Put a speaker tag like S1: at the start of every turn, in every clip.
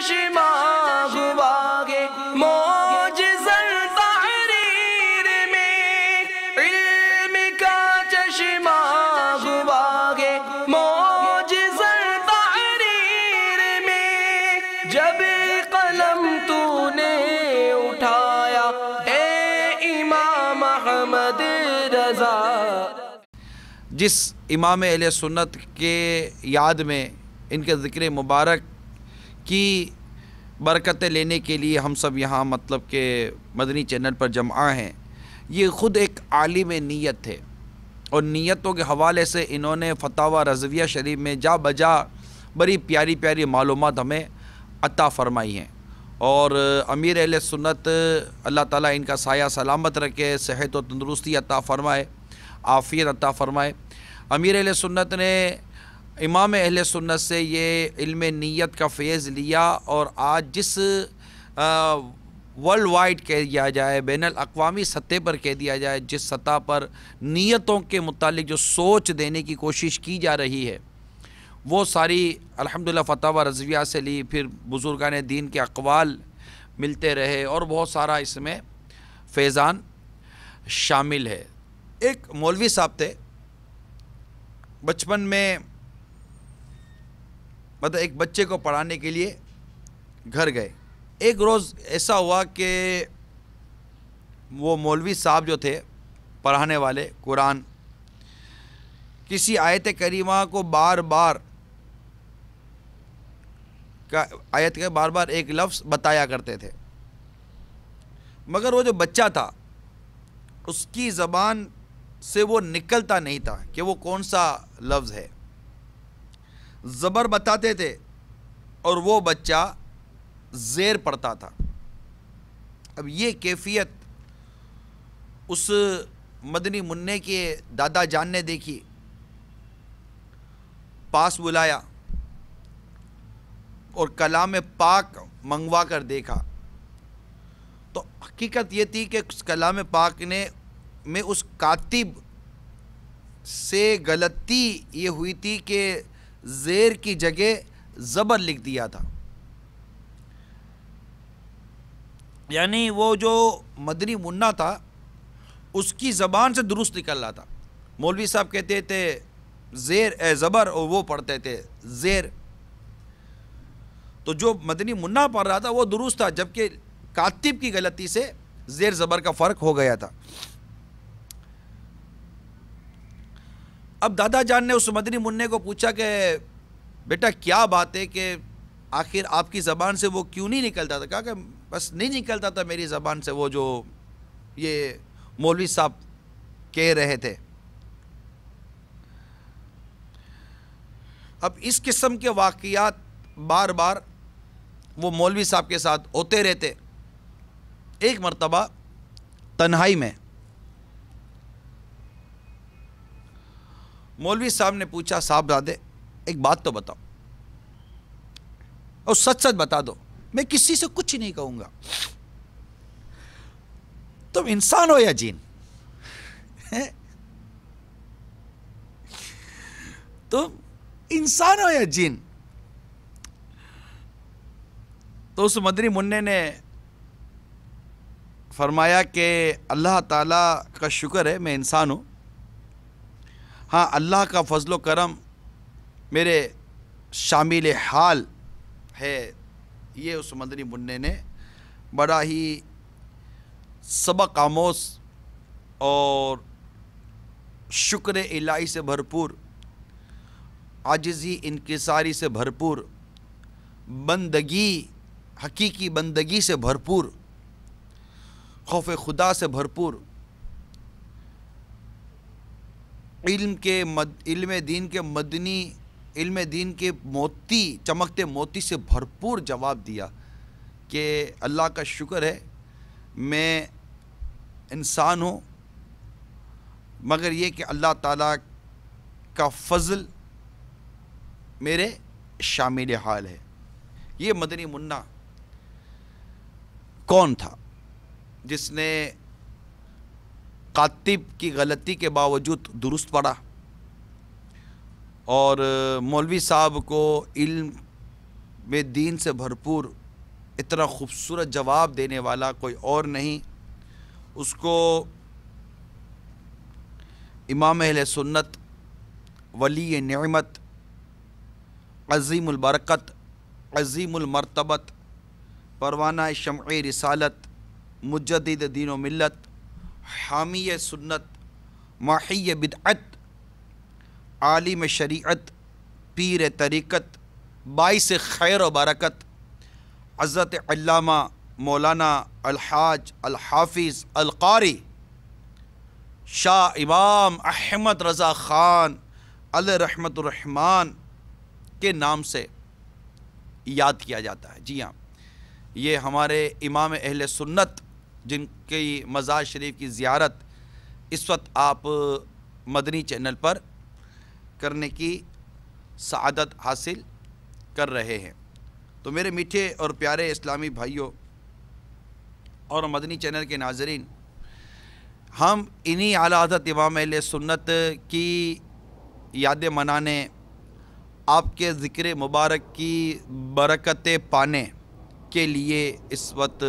S1: چشمہ ہوا ہے معجزہ تحریر میں، علم کا چشمہ ہوا ہے معجزہ تحریر میں، جب قلم تو نے اٹھایا اے امام احمد رضا۔
S2: جس امام اہل سنت کے یاد میں ان کے ذکر مبارک کی برکتیں لینے کے لیے ہم سب یہاں مطلب کہ مدنی چینل پر جمع ہیں، یہ خود ایک عالم نیت تھے، اور نیتوں کے حوالے سے انہوں نے فتاوی رضویہ شریف میں جا بجا بڑی پیاری پیاری معلومات ہمیں عطا فرمائی ہیں۔ اور امیر اہل سنت اللہ تعالیٰ ان کا سایہ سلامت رکھے، صحت و تندرستی عطا فرمائے، عافیت عطا فرمائے۔ امیر اہل سنت نے امام اہل سنت سے یہ علم نیت کا فیض لیا، اور آج جس ورلڈ وائڈ کہہ دیا جائے، بین الاقوامی سطح پر کہہ دیا جائے، جس سطح پر نیتوں کے متعلق جو سوچ دینے کی کوشش کی جا رہی ہے، وہ ساری الحمدللہ فتاوی رضویہ سے لی، پھر بزرگان دین کے اقوال ملتے رہے، اور بہت سارا اس میں فیضان شامل ہے۔ ایک مولوی صاحب تھے، بچپن میں مطلب ایک بچے کو پڑھانے کے لیے گھر گئے۔ ایک روز ایسا ہوا کہ وہ مولوی صاحب جو تھے پڑھانے والے قرآن، کسی آیت کریمہ کو بار بار ایک لفظ بتایا کرتے تھے، مگر وہ جو بچہ تھا اس کی زبان سے وہ نکلتا نہیں تھا کہ وہ کون سا لفظ ہے۔ زبر بتاتے تھے اور وہ بچہ زیر پڑھتا تھا۔ اب یہ کیفیت اس مدنی منع کے دادا جان نے دیکھی، پاس بلایا اور کلام پاک منگوا کر دیکھا، تو حقیقت یہ تھی کہ اس کلام پاک میں اس کاتب سے غلطی یہ ہوئی تھی کہ زیر کی جگہ زبر لکھ دیا تھا، یعنی وہ جو مدنی منع تھا اس کی زبان سے درست نکل رہا تھا۔ مولوی صاحب کہتے تھے زیر زبر، اور وہ پڑھتے تھے زیر، تو جو مدنی منع پڑھ رہا تھا وہ درست تھا، جبکہ کاتب کی غلطی سے زیر زبر کا فرق ہو گیا تھا۔ اب دادا جان نے اس مدنی منع کو پوچھا کہ بیٹا کیا بات ہے کہ آخر آپ کی زبان سے وہ کیوں نہیں نکلتا تھا؟ کہا کہ بس نہیں نکلتا تھا میری زبان سے وہ جو یہ مولوی صاحب کہہ رہے تھے۔ اب اس قسم کے واقعات بار بار وہ مولوی صاحب کے ساتھ ہوتے رہتے۔ ایک مرتبہ تنہائی میں مولوی صاحب نے پوچھا، صاحبزادے ایک بات تو بتاؤ، اور سچ سچ بتا دو، میں کسی سے کچھ نہیں کہوں گا، تم انسان ہو یا جین؟ تم انسان ہو یا جین؟ تو اس مدنی منع نے فرمایا کہ اللہ تعالیٰ کا شکر ہے میں انسان ہوں، ہاں اللہ کا فضل و کرم میرے شامل حال ہے۔ یہ اس مدنی منع نے بڑا ہی سبق آموز اور شکر الہی سے بھرپور، عاجزی انکساری سے بھرپور، بندگی حقیقی بندگی سے بھرپور، خوف خدا سے بھرپور، علم دین کے موتی، چمکتے موتی سے بھرپور جواب دیا کہ اللہ کا شکر ہے میں انسان ہوں، مگر یہ کہ اللہ تعالیٰ کا فضل میرے شامل حال ہے۔ یہ مدنی منع کون تھا جس نے کاتب کی غلطی کے باوجود درست پڑھا اور مولوی صاحب کو علم میں دین سے بھرپور اتنا خوبصورت جواب دینے والا کوئی اور نہیں. اس کو امام اہل سنت، ولی نعمت، عظیم البرکت، عظیم المرتبت، پروانہ شمع رسالت، مجدد دین و ملت، حامی سنت، ماحی بدعت، عالم شریعت، پیر طریقت، باعث خیر و برکت، حضرت علامہ مولانا الحاج الحافظ القاری شاہ امام احمد رضا خان علیہ رحمت الرحمن کے نام سے یاد کیا جاتا ہے. جی ہاں، یہ ہمارے امام اہل سنت جن کی مزار شریف کی زیارت اس وقت آپ مدنی چینل پر کرنے کی سعادت حاصل کر رہے ہیں. تو میرے میٹھے اور پیارے اسلامی بھائیوں اور مدنی چینل کے ناظرین، ہم انہی اعلیٰ حضرت امام اہل سنت کی یادیں منانے، آپ کے ذکر مبارک کی برکتیں پانے کے لیے اس وقت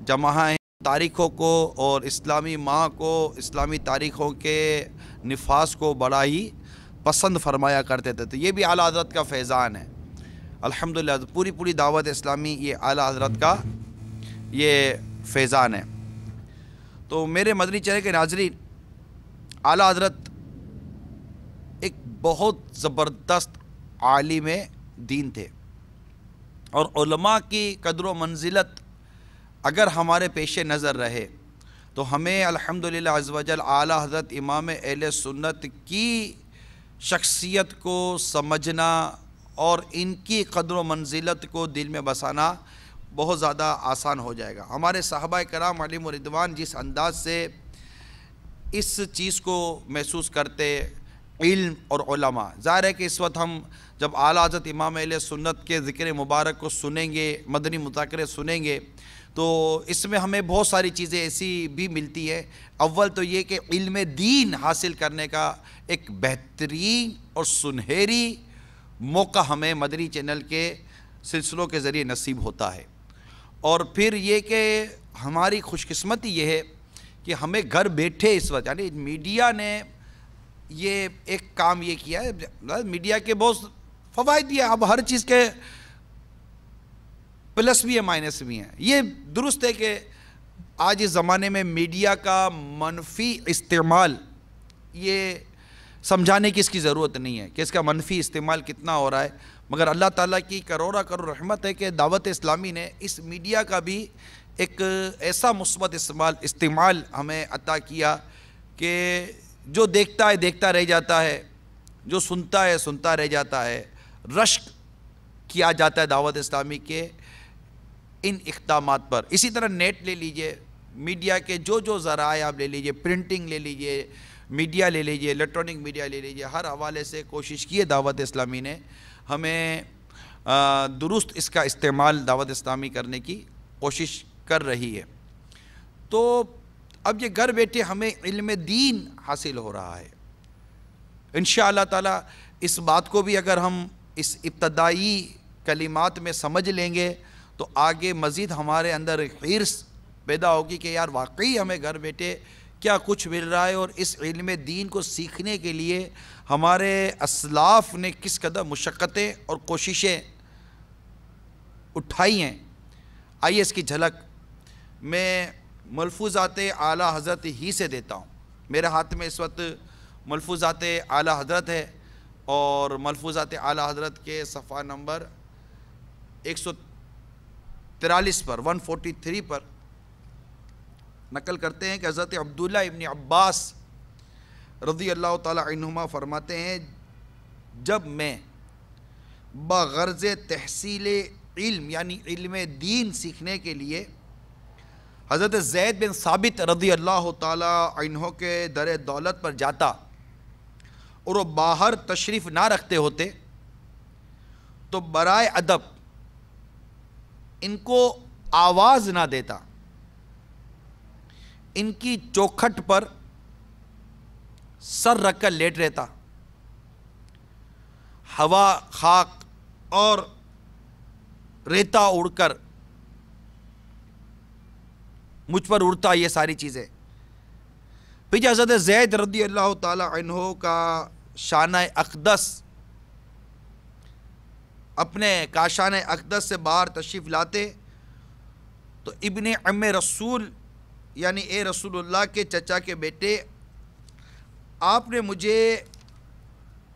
S2: جمع ہیں. تاریخوں کو اور اسلامی ماہ کو، اسلامی تاریخوں کے نفاذ کو بڑا ہی پسند فرمایا کرتے تھے. تو یہ بھی اعلیٰ حضرت کا فیضان ہے. الحمدللہ پوری دعوت اسلامی یہ اعلیٰ حضرت کا یہ فیضان ہے. تو میرے مدنی چینل کے ناظرین، اعلیٰ حضرت ایک بہت زبردست عالم دین تھے، اور علماء کی قدر و منزلت اگر ہمارے پیش نظر رہے تو ہمیں الحمدللہ عز و جل اعلیٰ حضرت امام اہل سنت کی شخصیت کو سمجھنا اور ان کی قدر و منزلت کو دل میں بسانا بہت زیادہ آسان ہو جائے گا. ہمارے صحابہ کرام علیہم رضوان جس انداز سے اس چیز کو محسوس کرتے، علم اور علماء، ظاہر ہے کہ اس وقت ہم جب اعلیٰ حضرت امام اہل سنت کے ذکر مبارک کو سنیں گے، مدنی مذاکرے سنیں گے، تو اس میں ہمیں بہت ساری چیزیں ایسی بھی ملتی ہیں. اول تو یہ کہ علم دین حاصل کرنے کا ایک بہترین اور سنہری موقع ہمیں مدنی چینل کے سلسلوں کے ذریعے نصیب ہوتا ہے. اور پھر یہ کہ ہماری خوش قسمتی یہ ہے کہ ہمیں گھر بیٹھے اس وقت، یعنی میڈیا نے یہ ایک کام یہ کیا ہے، میڈیا کے بہت فوائد بھی ہیں، اب ہر چیز کے پلس بھی ہیں مائنس بھی ہیں. یہ درست ہے کہ آج اس زمانے میں میڈیا کا منفی استعمال یہ سمجھانے کی اس کی ضرورت نہیں ہے کہ اس کا منفی استعمال کتنا ہو رہا ہے، مگر اللہ تعالیٰ کی کروڑا کروڑ رحمت ہے کہ دعوت اسلامی نے اس میڈیا کا بھی ایک ایسا مثبت استعمال ہمیں عطا کیا کہ جو دیکھتا ہے دیکھتا رہ جاتا ہے، جو سنتا ہے سنتا رہ جاتا ہے. رشک کیا جاتا ہے دعوت اسلامی کے ان اقدامات پر. اسی طرح نیٹ لے لیجئے، میڈیا کے جو ذرائع آپ لے لیجئے، پرنٹنگ لے لیجئے، میڈیا لے لیجئے، الیکٹرانک میڈیا لے لیجئے، ہر حوالے سے کوشش کی ہے دعوت اسلامی نے، ہمیں درست اس کا استعمال دعوت اسلامی کرنے کی کوشش کر رہی ہے. تو اب یہ گھر بیٹھے ہمیں علم دین حاصل ہو رہا ہے. انشاءاللہ تعالی اس بات کو بھی اگر ہم اس ابتدائی کلمات میں سمجھ لیں گے تو آگے مزید ہمارے اندر حرص پیدا ہوگی کہ یار واقعی ہمیں گھر بیٹھے کیا کچھ مل رہا ہے، اور اس علم دین کو سیکھنے کے لیے ہمارے اسلاف نے کس قدر مشقتیں اور کوششیں اٹھائی ہیں. آئیے اس کی جھلک میں ملفوظات اعلیٰ حضرت ہی سے دیتا ہوں. میرے ہاتھ میں اس وقت ملفوظات اعلیٰ حضرت ہے، اور ملفوظات اعلیٰ حضرت کے صفحہ نمبر 143 پر 143 پر نقل کرتے ہیں کہ حضرت عبداللہ ابن عباس رضی اللہ تعالی عنہما فرماتے ہیں، جب میں بغرض تحصیل علم یعنی علم دین سیکھنے کے لیے حضرت زید بن ثابت رضی اللہ تعالی عنہ کے در دولت پر جاتا اور وہ باہر تشریف نہ رکھتے ہوتے تو برائے ادب ان کو آواز نہ دیتا، ان کی چوکھٹ پر سر رکھ کر لیٹ رہتا. ہوا، خاک اور ریتا اڑ کر مجھ پر اڑتا یہ ساری چیزیں. پھر حضرت زید رضی اللہ تعالی عنہ کا شانہ اقدس اپنے کاشان اقدس سے باہر تشریف لاتے تو ابن عم رسول یعنی اے رسول اللہ کے چچا کے بیٹے، آپ نے مجھے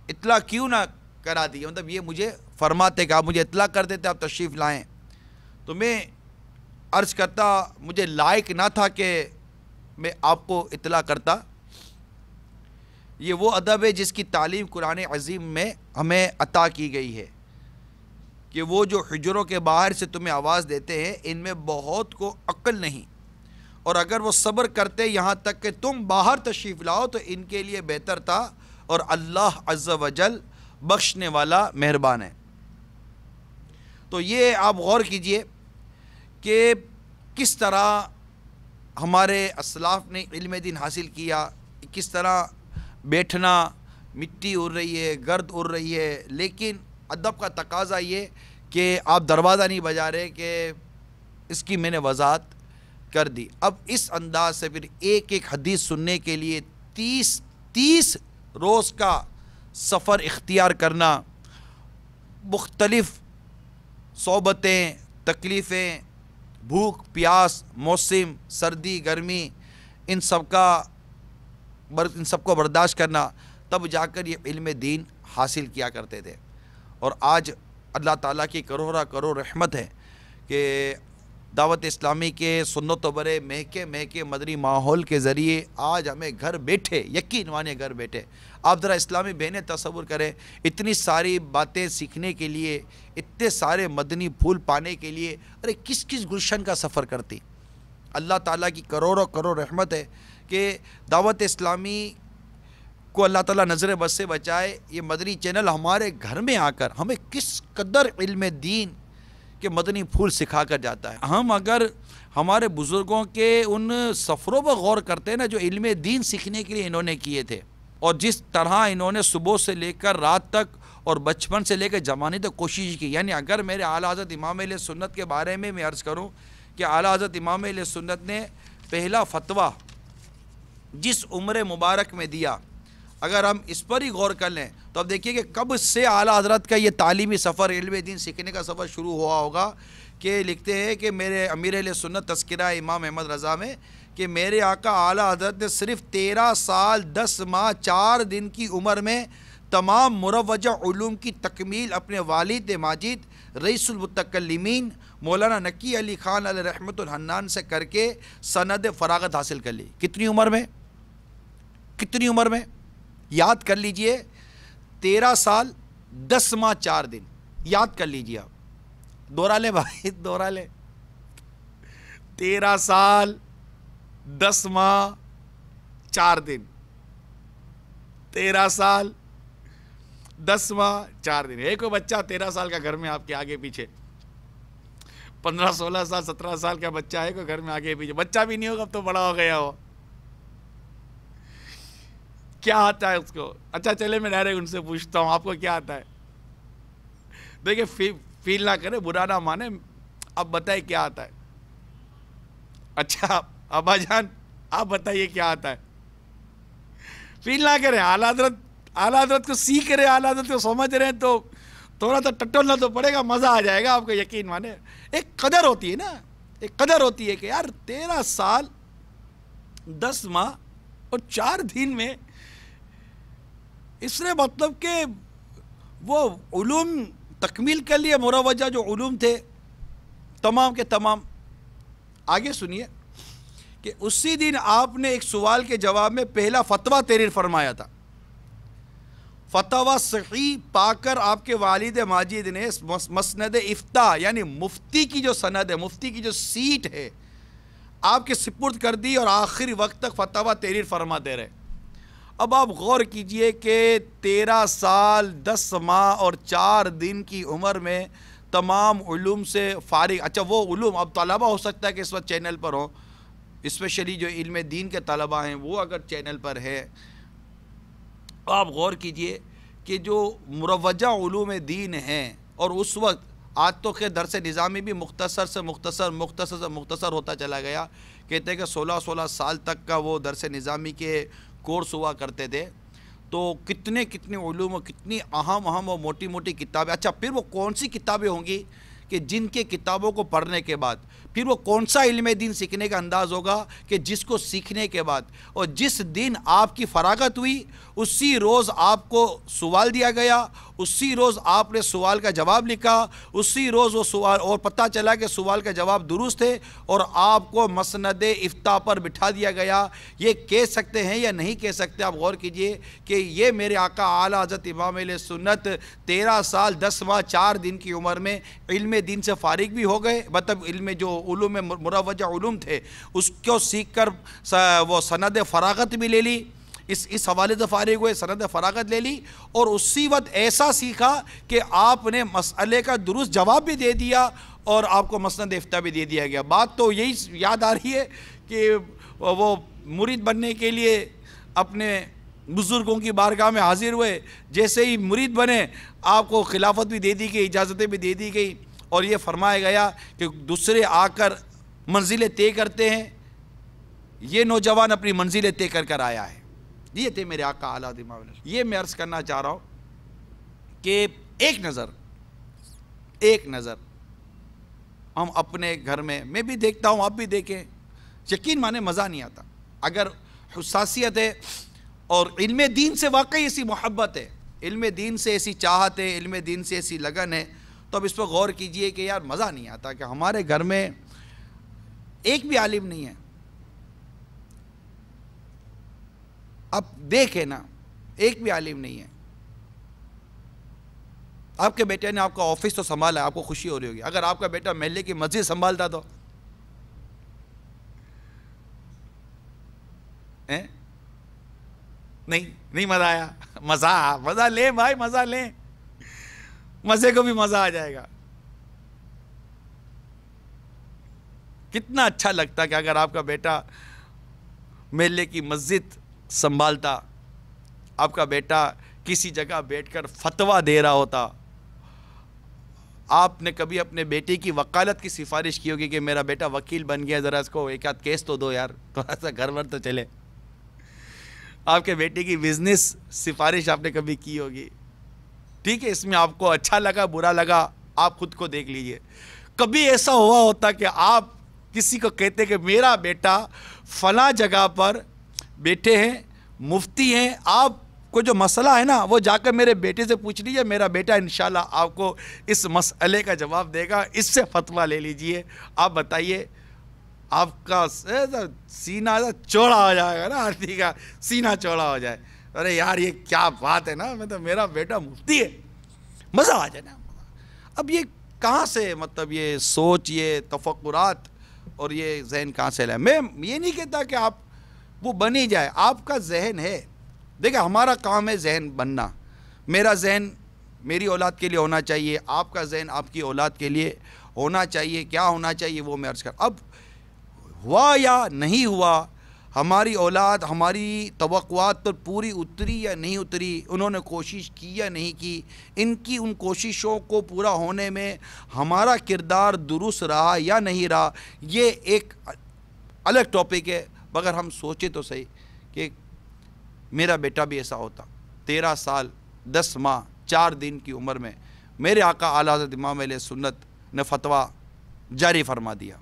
S2: اطلاع کیوں نہ کرا دی، مطلب یہ مجھے فرماتے کہ آپ مجھے اطلاع کر دیتے آپ تشریف لائیں. تو میں عرض کرتا مجھے لائق نہ تھا کہ میں آپ کو اطلاع کرتا. یہ وہ ادب ہے جس کی تعلیم قرآن عظیم میں ہمیں عطا کی گئی ہے کہ وہ جو حجروں کے باہر سے تمہیں آواز دیتے ہیں ان میں بہت کو عقل نہیں، اور اگر وہ صبر کرتے یہاں تک کہ تم باہر تشریف لاؤ تو ان کے لیے بہتر تھا، اور اللہ عز و جل بخشنے والا مہربان ہے. تو یہ آپ غور کیجئے کہ کس طرح ہمارے اسلاف نے علم دین حاصل کیا، کس طرح بیٹھنا، مٹی اڑ رہی ہے، گرد اڑ رہی ہے، لیکن ادب کا تقاضا یہ کہ آپ دروازہ نہیں بجا رہے کہ اس کی میں نے وضاحت کر دی. اب اس انداز سے پھر ایک ایک حدیث سننے کے لیے 30 روز کا سفر اختیار کرنا، مختلف صحبتیں، تکلیفیں، بھوک پیاس، موسم، سردی گرمی، ان سب کو برداشت کرنا، تب جا کر یہ علم دین حاصل کیا کرتے تھے. اور آج اللہ تعالیٰ کی کروڑ رحمت ہے کہ دعوت اسلامی کے سنت و برے مہکے مدنی ماحول کے ذریعے آج ہمیں گھر بیٹھے، یقین مانے گھر بیٹھے، آپ ذرا اسلامی بہنیں تصور کریں، اتنی ساری باتیں سیکھنے کے لیے، اتنے سارے مدنی پھول پانے کے لیے، ارے کس گلشن کا سفر کرتی. اللہ تعالیٰ کی کروڑ رحمت ہے کہ دعوت اسلامی کو اللہ تعالیٰ نظر بد سے بچائے. یہ مدنی چینل ہمارے گھر میں آ کر ہمیں کس قدر علم دین کے مدنی پھول سکھا کر جاتا ہے. ہم اگر ہمارے بزرگوں کے ان سفروں پر غور کرتے ہیں نا جو علم دین سیکھنے کے لیے انہوں نے کیے تھے، اور جس طرح انہوں نے صبح سے لے کر رات تک اور بچپن سے لے کر جوانی تک کوشش کی. یعنی اگر میرے اعلیٰ حضرت امام اہل سنت کے بارے میں عرض کروں کہ اعلیٰ حضرت امام اہل سنت نے پہلا فتویٰ جس عمر مبارک میں دیا، اگر ہم اس پر ہی غور کر لیں تو اب دیکھیے کہ کب سے اعلیٰ حضرت کا یہ تعلیمی سفر، علم دین سیکھنے کا سفر شروع ہوا ہوگا. کہ لکھتے ہیں کہ میرے امیر اہل سنت تذکرہ امام احمد رضا میں کہ میرے آقا اعلیٰ حضرت نے صرف 13 سال 10 ماہ 4 دن کی عمر میں تمام مروجہ علوم کی تکمیل اپنے والد ماجد رئیس المتکلمین مولانا نقی علی خان علیہ رحمت الحنان سے کر کے سند فراغت حاصل کر لی. کتنی عمر میں یاد کر لیجئے، 13 سال 10 ماہ 4 دن، یاد کر لیجئے آپ، دورہ لے بھائی، دورہ لے. 13 سال 10 ماہ 4 دن، 13 سال 10 ماہ 4 دن. ہے کوئی بچہ 13 سال کا گھر میں آپ کے آگے پیچھے؟ 15 16 سال 17 سال کا بچہ ہے کوئی گھر میں آگے پیچھے؟ بچہ بھی نہیں ہوگا، اب تو بڑا ہو گیا ہو. کیا آتا ہے اس کو؟ اچھا چلے میں ڈائریکٹ ان سے پوچھتا ہوں، آپ کو کیا آتا ہے؟ دیکھیں فیل نہ کرے، برا نہ مانے، اب بتائیے کیا آتا ہے. اچھا ابا جان آپ بتائیے کیا آتا ہے. فیل نہ کریں، اعلیٰ حضرت کو سیکھ رہے، اعلیٰ حضرت کو سمجھ رہے ہیں تو تھوڑا سا ٹٹولنا تو پڑے گا، مزہ آ جائے گا آپ کو، یقین مانے. ایک قدر ہوتی ہے نا، ایک قدر ہوتی ہے کہ یار 13 سال 10 ماہ اور 4 دن میں اس نے مطلب کہ وہ علوم تکمیل کر لیے، مروجہ جو علوم تھے تمام کے تمام. آگے سنیے کہ اسی دن آپ نے ایک سوال کے جواب میں پہلا فتویٰ تحریر فرمایا تھا. فتویٰ صحیح پا کر آپ کے والد ماجد نے مسند افتاء یعنی مفتی کی جو سند ہے، مفتی کی جو سیٹ ہے، آپ کے سپرد کر دی اور آخری وقت تک فتویٰ تحریر فرماتے رہے. اب آپ غور کیجئے کہ 13 سال 10 ماہ اور 4 دن کی عمر میں تمام علوم سے فارغ. اچھا وہ علوم اب طلبہ ہو سکتا ہے کہ اس وقت چینل پر ہوں، اسپیشلی جو علم دین کے طلبہ ہیں وہ اگر چینل پر ہے، آپ غور کیجئے کہ جو مروجہ علوم دین ہیں اور اس وقت آج تو کہ درس نظامی بھی مختصر سے مختصر ہوتا چلا گیا. کہتے ہیں کہ 16 سال تک کا وہ درس نظامی کے کورس ہوا کرتے تھے. تو کتنے علوم و کتنی اہم اور موٹی کتابیں. اچھا پھر وہ کون سی کتابیں ہوں گی کہ جن کے کتابوں کو پڑھنے کے بعد پھر وہ کون سا علم دین سیکھنے کا انداز ہوگا کہ جس کو سیکھنے کے بعد اور جس دن آپ کی فراغت ہوئی اسی روز آپ کو سوال دیا گیا, اسی روز آپ نے سوال کا جواب لکھا, اسی روز وہ سوال اور پتہ چلا کہ سوال کا جواب درست تھے اور آپ کو مسند افتاء پر بٹھا دیا گیا. یہ کہہ سکتے ہیں یا نہیں کہہ سکتے؟ آپ غور کیجئے کہ یہ میرے آقا اعلیٰ حضرت امام اہل سنت 13 سال 10 ماہ 4 دن کی عمر میں علم دین سے فارغ بھی ہو گئے. مطلب علم جو علوم مروجہ علوم تھے اس کو سیکھ کر وہ سند فراغت بھی لے لی, اس حوالے سے فارغ ہوئے, سند فراغت لے لی اور اسی وقت ایسا سیکھا کہ آپ نے مسئلے کا درست جواب بھی دے دیا اور آپ کو مسند افتاء بھی دے دیا گیا. بات تو یہی یاد آ رہی ہے کہ وہ مرید بننے کے لیے اپنے بزرگوں کی بارگاہ میں حاضر ہوئے, جیسے ہی مرید بنے آپ کو خلافت بھی دے دی گئی, اجازتیں بھی دے دی گئی اور یہ فرمایا گیا کہ دوسرے آ کر منزلیں طے کرتے ہیں, یہ نوجوان اپنی منزلیں طے کر آیا ہے. یہ تھے میرے آقا اعلیٰ حضرت امام. یہ میں عرض کرنا چاہ رہا ہوں کہ ایک نظر ہم اپنے گھر میں بھی دیکھتا ہوں, آپ بھی دیکھیں, یقین مانے مزہ نہیں آتا. اگر حساسیت ہے اور علم دین سے واقعی ایسی محبت ہے, علم دین سے ایسی چاہت ہے, علم دین سے ایسی لگن ہے, تو اب اس پر غور کیجئے کہ یار مزہ نہیں آتا کہ ہمارے گھر میں ایک بھی عالم نہیں ہے. اب دیکھیں نا, ایک بھی عالم نہیں ہے. آپ کے بیٹے نے آپ کا آفس تو سنبھالا, آپ کو خوشی ہو رہی ہوگی. اگر آپ کا بیٹا محلے کی مسجد سنبھالتا تو نہیں مزہ آیا. مزہ لیں بھائی, مزہ لیں, مزے کو بھی مزہ آ جائے گا. کتنا اچھا لگتا کہ اگر آپ کا بیٹا محلے کی مسجد سنبھالتا, آپ کا بیٹا کسی جگہ بیٹھ کر فتویٰ دے رہا ہوتا. آپ نے کبھی اپنے بیٹے کی وکالت کی سفارش کی ہوگی کہ میرا بیٹا وکیل بن گیا, ذرا اس کو ایک آدھ کیس تو دو یار, تھوڑا سا گھر ور تو چلے. آپ کے بیٹے کی بزنس سفارش آپ نے کبھی کی ہوگی. ٹھیک ہے, اس میں آپ کو اچھا لگا برا لگا آپ خود کو دیکھ لیجئے. کبھی ایسا ہوا ہوتا کہ آپ کسی کو کہتے کہ میرا بیٹا فلاں جگہ پر بیٹھے ہیں, مفتی ہیں, آپ کو جو مسئلہ ہے نا وہ جا کر میرے بیٹے سے پوچھ لیجئے, میرا بیٹا انشاءاللہ آپ کو اس مسئلے کا جواب دے گا, اس سے فتویٰ لے لیجئے. آپ بتائیے, آپ کا سینہ چوڑا ہو جائے گا نا, آدمی کا سینہ چوڑا ہو جائے. ارے یار یہ کیا بات ہے نا, مطلب میرا بیٹا مفتی ہے, مزہ آ جائے نا. اب یہ کہاں سے, مطلب یہ سوچ, یہ تفکرات اور یہ ذہن کہاں سے لائے؟ میں یہ نہیں کہتا کہ آپ وہ بن ہی جائے, آپ کا ذہن ہے. دیکھیں ہمارا کام ہے ذہن بننا. میرا ذہن میری اولاد کے لیے ہونا چاہیے, آپ کا ذہن آپ کی اولاد کے لیے ہونا چاہیے. کیا ہونا چاہیے وہ میں عرض کر. اب ہوا یا نہیں ہوا, ہماری اولاد ہماری توقعات پر پوری اتری یا نہیں اتری, انہوں نے کوشش کی یا نہیں کی, ان کوششوں کو پورا ہونے میں ہمارا کردار درست رہا یا نہیں رہا, یہ ایک الگ ٹاپک ہے. مگر ہم سوچے تو صحیح کہ میرا بیٹا بھی ایسا ہوتا. 13 سال 10 ماہ 4 دن کی عمر میں میرے آقا اعلیٰ حضرت امام اہل سنت نے فتویٰ جاری فرما دیا.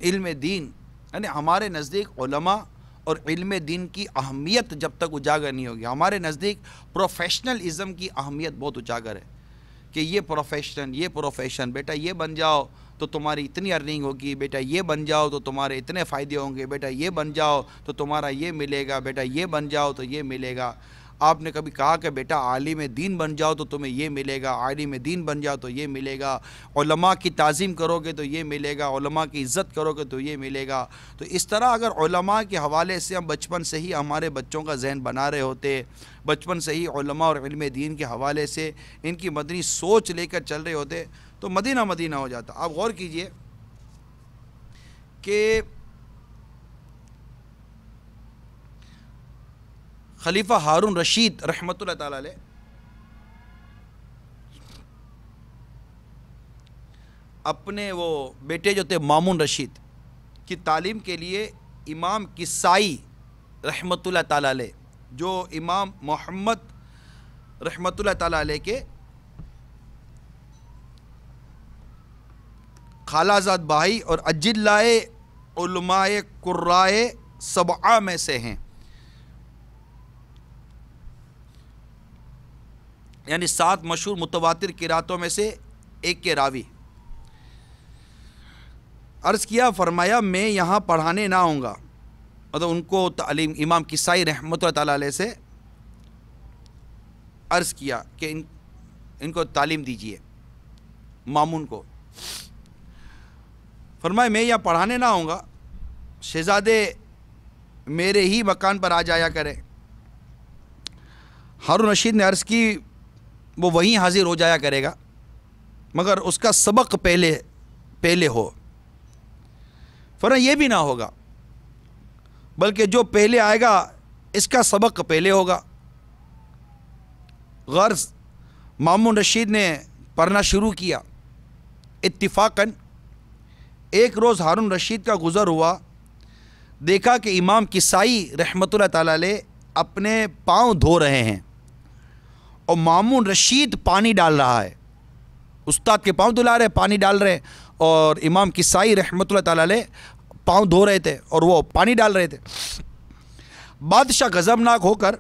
S2: علم دین یعنی ہمارے نزدیک علماء اور علم دین کی اہمیت جب تک اجاگر نہیں ہوگی, ہمارے نزدیک پروفیشنلزم کی اہمیت بہت اجاگر ہے کہ یہ پروفیشن بیٹا یہ بن جاؤ تو تمہاری اتنی ارننگ ہوگی, بیٹا یہ بن جاؤ تو تمہارے اتنے فائدے ہوں گے, بیٹا یہ بن جاؤ تو تمہارا یہ ملے گا, بیٹا یہ بن جاؤ تو یہ ملے گا. آپ نے کبھی کہا کہ بیٹا عالم دین بن جاؤ تو تمہیں یہ ملے گا, عالم دین بن جاؤ تو یہ ملے گا, علماء کی تعظیم کرو گے تو یہ ملے گا, علماء کی عزت کرو گے تو یہ ملے گا. تو اس طرح اگر علماء کے حوالے سے ہم بچپن سے ہی ہمارے بچوں کا ذہن بنا رہے ہوتے, بچپن سے ہی علماء اور علم دین کے حوالے سے ان کی مدنی سوچ لے کر چل رہے ہوتے تو مدینہ ہو جاتا. آپ غور کیجئے کہ خلیفہ ہارون رشید رحمۃ اللہ تعالی علیہ اپنے وہ بیٹے جو تھے مامون رشید کی تعلیم کے لیے امام کسائی رحمۃ اللہ تعالیٰ علیہ، جو امام محمد رحمۃ اللہ تعالیٰ علیہ کے خالہ زاد بھائی اور اجلائے علماء قرائے سبعہ میں سے ہیں، یعنی 7 مشہور متواتر قراتوں میں سے ایک کے راوی۔ عرض کیا، فرمایا میں یہاں پڑھانے نہ آؤں گا، مطلب ان کو تعلیم، امام کسائی رحمۃ اللہ تعالیٰ علیہ سے عرض کیا کہ ان کو تعلیم دیجیے، مامون کو۔ فرمایا میں یہاں پڑھانے نہ آؤں گا، شہزادے میرے ہی مکان پر آ جایا کرے۔ ہارون رشید نے عرض کی وہ وہیں حاضر ہو جایا کرے گا، مگر اس کا سبق پہلے ہو۔ فرمایا یہ بھی نہ ہوگا، بلکہ جو پہلے آئے گا اس کا سبق پہلے ہوگا۔ غرض مامون رشید نے پڑھنا شروع کیا۔ اتفاقاً ایک روز ہارون رشید کا گزر ہوا، دیکھا کہ امام کسائی رحمۃ اللہ تعالیٰ علیہ اپنے پاؤں دھو رہے ہیں اور مامون رشید پانی ڈال رہا ہے۔ استاد کے پاؤں دھلا رہے، پانی ڈال رہے، اور امام کسائی رحمۃ اللہ تعالیٰ علیہ پاؤں دھو رہے تھے اور وہ پانی ڈال رہے تھے۔ بادشاہ غضبناک ہو کر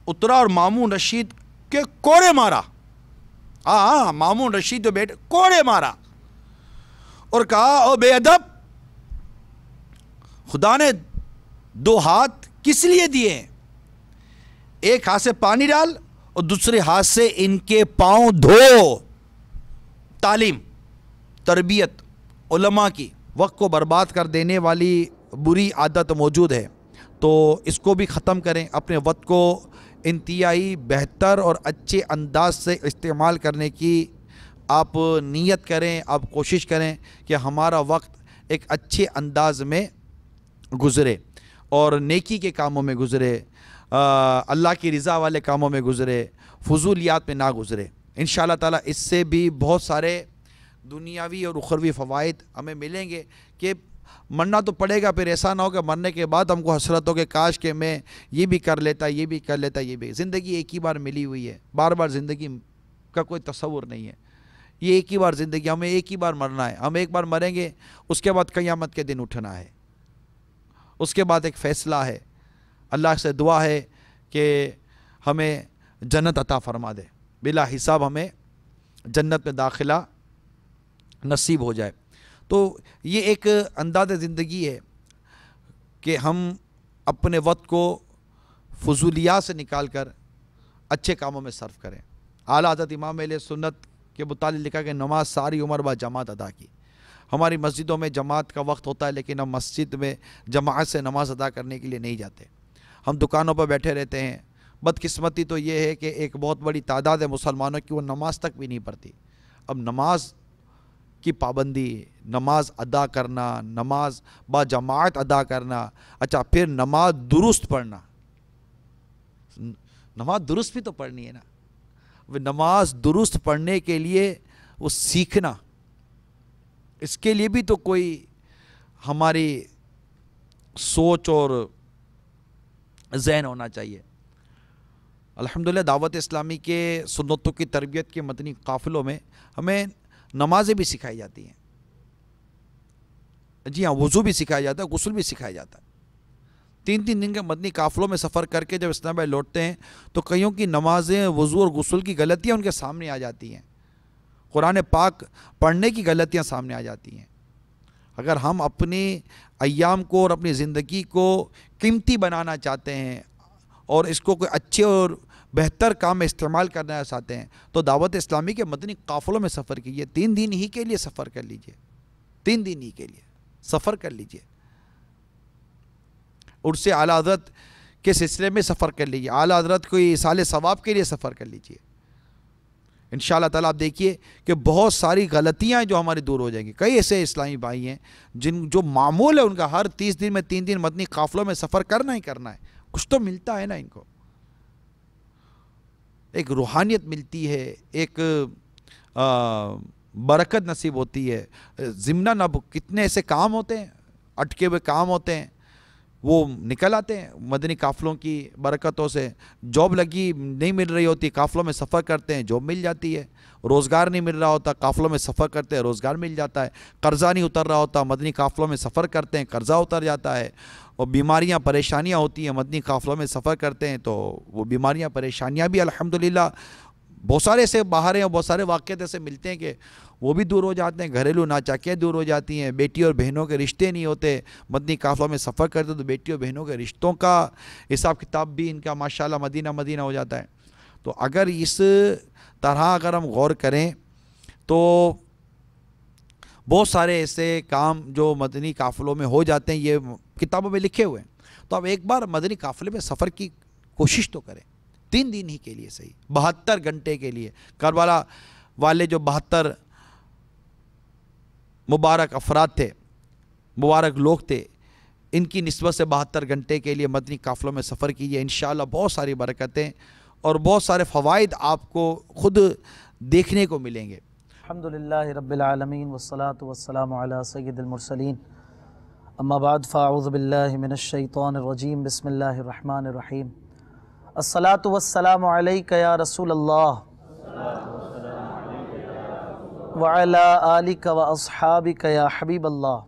S2: اترا اور مامون رشید کے کوڑے مارا۔ ہاں، مامون رشید جو بیٹے کوڑے مارا اور کہا، او بے ادب، خدا نے 2 ہاتھ کس لیے دیے ہیں؟ ایک ہاتھ سے پانی ڈال اور دوسرے ہاتھ سے ان کے پاؤں دھو۔ تعلیم، تربیت علماء کی وقت کو برباد کر دینے والی بری عادت موجود ہے، تو اس کو بھی ختم کریں۔ اپنے وقت کو انتہائی بہتر اور اچھے انداز سے استعمال کرنے کی آپ نیت کریں، آپ کوشش کریں کہ ہمارا وقت ایک اچھے انداز میں گزرے اور نیکی کے کاموں میں گزرے، اللہ کی رضا والے کاموں میں گزرے، فضولیات میں نہ گزرے۔ انشاءاللہ تعالیٰ اس سے بھی بہت سارے دنیاوی اور اخروی فوائد ہمیں ملیں گے کہ مرنا تو پڑے گا، پھر ایسا نہ ہو کہ مرنے کے بعد ہم کو حسرت ہو کہ کاش کہ میں یہ بھی کر لیتا، یہ بھی کر لیتا، یہ بھی۔ زندگی ایک ہی بار ملی ہوئی ہے، بار بار زندگی کا کوئی تصور نہیں ہے۔ یہ ایک ہی بار زندگی، ہمیں ایک ہی بار مرنا ہے، ہم ایک بار مریں گے، اس کے بعد قیامت کے دن اٹھنا ہے، اس کے بعد ایک فیصلہ ہے۔ اللہ سے دعا ہے کہ ہمیں جنت عطا فرما دے، بلا حساب ہمیں جنت میں داخلہ نصیب ہو جائے۔ تو یہ ایک انداز زندگی ہے کہ ہم اپنے وقت کو فضولیات سے نکال کر اچھے کاموں میں صرف کریں۔ اعلیٰ حضرت امام اہل سنت کے متعلق لکھا کہ نماز ساری عمر بعد جماعت ادا کی۔ ہماری مسجدوں میں جماعت کا وقت ہوتا ہے، لیکن ہم مسجد میں جماعت سے نماز ادا کرنے کے لیے نہیں جاتے، ہم دکانوں پر بیٹھے رہتے ہیں۔ بدقسمتی تو یہ ہے کہ ایک بہت بڑی تعداد ہے مسلمانوں کی وہ نماز تک بھی نہیں پڑھتی۔ اب نماز کی پابندی، نماز ادا کرنا، نماز با جماعت ادا کرنا، اچھا پھر نماز درست پڑھنا، نماز درست بھی تو پڑھنی ہے نا۔ نماز درست پڑھنے کے لیے وہ سیکھنا، اس کے لیے بھی تو کوئی ہماری سوچ اور ذہن ہونا چاہیے۔ الحمدللہ دعوت اسلامی کے سنتوں کی تربیت کے مدنی قافلوں میں ہمیں نمازیں بھی سکھائی جاتی ہیں، جی ہاں، وضو بھی سکھایا جاتا ہے، غسل بھی سکھایا جاتا ہے۔ 3 دن کے مدنی قافلوں میں سفر کر کے جب اسلام آباد لوٹتے ہیں تو کئیوں کی نمازیں، وضو اور غسل کی غلطیاں ان کے سامنے آ جاتی ہیں، قرآن پاک پڑھنے کی غلطیاں سامنے آ جاتی ہیں۔ اگر ہم اپنی ایام کو اور اپنی زندگی کو قیمتی بنانا چاہتے ہیں اور اس کو کوئی اچھے اور بہتر کام میں استعمال کرنا چاہتے ہیں تو دعوت اسلامی کے مدنی قافلوں میں سفر کیجیے۔ 3 دن ہی کے لیے سفر کر لیجیے، 3 دن ہی کے لیے سفر کر لیجیے، عرس اعلیٰ حضرت کے سلسلے میں سفر کر لیجیے، اعلیٰ حضرت کو ایصال ثواب کے لیے سفر کر لیجیے۔ انشاءاللہ تعالیٰ آپ دیکھیے کہ بہت ساری غلطیاں جو ہماری دور ہو جائیں گی۔ کئی ایسے اسلامی بھائی ہیں جو معمول ہے ان کا ہر 30 دن میں 3 دن مدنی قافلوں میں سفر کرنا ہی کرنا ہے، کچھ تو ملتا ہے نا ان کو، ایک روحانیت ملتی ہے، ایک برکت نصیب ہوتی ہے. ضمناً اب کتنے ایسے کام ہوتے ہیں، اٹکے ہوئے کام ہوتے ہیں، وہ نکل آتے ہیں مدنی قافلوں کی برکتوں سے. جاب لگی نہیں مل رہی ہوتی، قافلوں میں سفر کرتے ہیں، جاب مل جاتی ہے. روزگار نہیں مل رہا ہوتا، قافلوں میں سفر کرتے ہیں، روزگار مل جاتا ہے. قرضہ نہیں اتر رہا ہوتا، مدنی قافلوں میں سفر کرتے ہیں، قرضہ اتر جاتا ہے. اور بیماریاں پریشانیاں ہوتی ہیں، مدنی قافلوں میں سفر کرتے ہیں تو وہ بیماریاں پریشانیاں بھی الحمدللہ بہت سارے ایسے باہر ہیں اور بہت سارے واقعات ایسے ملتے ہیں کہ وہ بھی دور ہو جاتے ہیں. گھریلو ناچاکیاں دور ہو جاتی ہیں، بیٹی اور بہنوں کے رشتے نہیں ہوتے. مدنی قافلوں میں سفر کرتے تو بیٹی اور بہنوں کے رشتوں کا حساب کتاب بھی ان کا ماشاءاللہ مدینہ مدینہ ہو جاتا ہے. تو اگر اس طرح اگر ہم غور کریں تو بہت سارے ایسے کام جو مدنی قافلوں میں ہو جاتے ہیں، یہ کتابوں میں لکھے ہوئے ہیں. تو اب ایک بار مدنی قافلے میں سفر کی کوشش تو کریں، 3 دن ہی کے لیے صحیح، 72 گھنٹے کے لیے. کربلا والے جو 72 مبارک افراد تھے، مبارک لوگ تھے، ان کی نسبت سے 72 گھنٹے کے لیے مدنی قافلوں میں سفر کیجیے. انشاءاللہ بہت ساری برکتیں اور بہت سارے فوائد آپ کو خود دیکھنے کو ملیں گے.
S3: الحمدللہ رب العالمین والصلاة والسلام علی سید المرسلین، اما بعد فاعوذ باللہ من الشیطان الرجیم، بسم اللہ الرحمن الرحیم. الصلاة والسلام علیک یا رسول اللہ وعلی آلک واصحابک یا حبیب اللہ.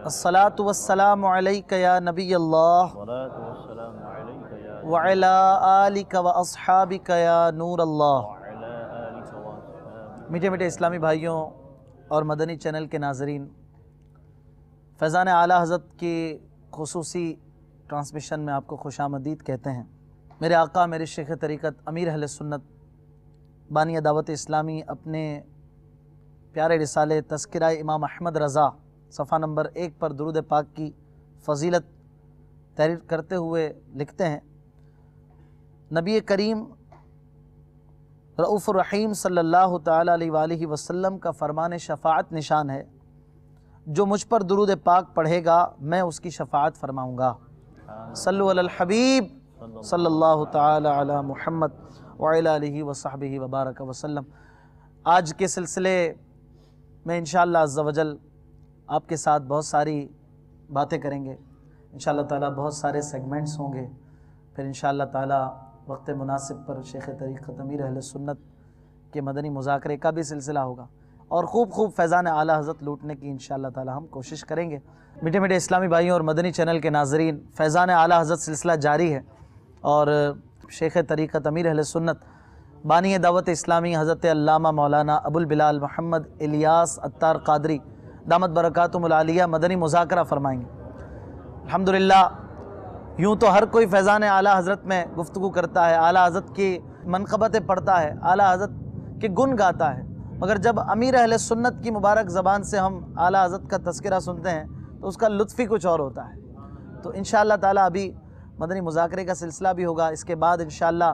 S3: الصلاة والسلام علیک یا نبی اللہ وعلی آلک واصحابک یا نور اللہ. میٹھے میٹھے اسلامی بھائیوں اور مدنی چینل کے ناظرین، فیضان اعلیٰ حضرت کی خصوصی ٹرانسمیشن میں آپ کو خوش آمدید کہتے ہیں. میرے آقا، میرے شیخ طریقت، امیر اہل سنت، بانی دعوت اسلامی اپنے پیارے رسالے تذکرہ امام احمد رضا صفحہ نمبر 1 پر درود پاک کی فضیلت تحریر کرتے ہوئے لکھتے ہیں، نبی کریم رؤوف الرحیم صلی اللہ تعالیٰ علیہ وآلہ وسلم کا فرمان شفاعت نشان ہے، جو مجھ پر درود پاک پڑھے گا میں اس کی شفاعت فرماؤں گا. صلو علی الحبیب صلی اللہ تعالیٰ علی محمد وعلی آلہ وصحبہ وبارک وسلم. آج کے سلسلے میں انشاءاللہ عز و جل آپ کے ساتھ بہت ساری باتیں کریں گے. انشاءاللہ تعالیٰ بہت سارے سیگمنٹس ہوں گے. پھر انشاءاللہ تعالیٰ وقت مناسب پر شیخ طریقت امیر اہل سنت کے مدنی مذاکرے کا بھی سلسلہ ہوگا اور خوب فیضان اعلیٰ حضرت لوٹنے کی انشاءاللہ تعالیٰ ہم کوشش کریں گے. میٹھے میٹھے اسلامی بھائیوں اور مدنی چینل کے ناظرین، فیضان اعلیٰ حضرت سلسلہ جاری ہے اور شیخ طریقت امیر اہل سنت بانی دعوت اسلامی حضرت علامہ مولانا ابو البلال محمد الیاس عطار قادری دامت برکاتہم العالیہ مدنی مذاکرہ فرمائیں گے. الحمدللہ یوں تو ہر کوئی فیضان اعلیٰ حضرت میں گفتگو کرتا ہے، اعلیٰ حضرت کی منقبتیں پڑھتا ہے، اعلیٰ حضرت کے گن گاتا ہے، مگر جب امیر اہل سنت کی مبارک زبان سے ہم اعلیٰ حضرت کا تذکرہ سنتے ہیں تو اس کا لطف ہی کچھ اور ہوتا ہے. تو انشاءاللہ تعالیٰ ابھی مدنی مذاکرے کا سلسلہ بھی ہوگا، اس کے بعد انشاءاللہ